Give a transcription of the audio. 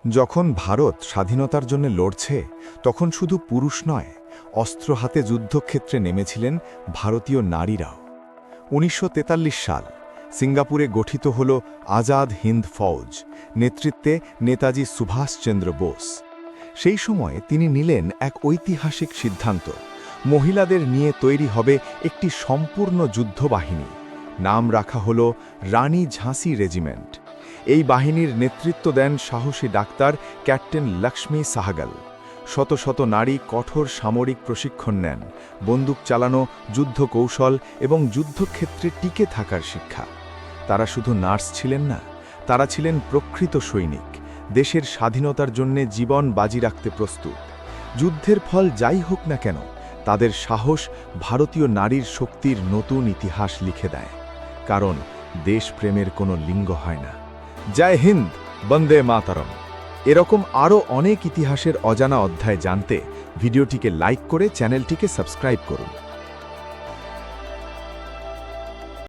যখন ভারত স্বাধীনতার জন্য লড়ছে তখন শুধু পুরুষ নয়, অস্ত্র হাতে যুদ্ধক্ষেত্রে নেমেছিলেন ভারতীয় নারীরাও। ১৯৪৩ সাল সিঙ্গাপুরে গঠিত হল আজাদ হিন্দ ফৌজ, নেতৃত্বে নেতাজি সুভাষচন্দ্র বোস। সেই সময়ে তিনি নিলেন এক ঐতিহাসিক সিদ্ধান্ত, মহিলাদের নিয়ে তৈরি হবে একটি সম্পূর্ণ যুদ্ধবাহিনী। নাম রাখা হল রানী ঝাঁসি রেজিমেন্ট। এই বাহিনীর নেতৃত্ব দেন সাহসী ডাক্তার ক্যাপ্টেন লক্ষ্মী সাহাগল। শত শত নারী কঠোর সামরিক প্রশিক্ষণ নেন, বন্দুক চালানো, যুদ্ধ কৌশল এবং যুদ্ধক্ষেত্রে টিকে থাকার শিক্ষা। তারা শুধু নার্স ছিলেন না, তারা ছিলেন প্রকৃত সৈনিক, দেশের স্বাধীনতার জন্যে জীবন বাজি রাখতে প্রস্তুত। যুদ্ধের ফল যাই হোক না কেন, তাদের সাহস ভারতীয় নারীর শক্তির নতুন ইতিহাস লিখে দেয়। কারণ দেশপ্রেমের কোনো লিঙ্গ হয় না। জয় হিন্দ, বন্দে মাতরম। এরকম আরও অনেক ইতিহাসের অজানা অধ্যায় জানতে ভিডিওটিকে লাইক করে চ্যানেলটিকে সাবস্ক্রাইব করুন।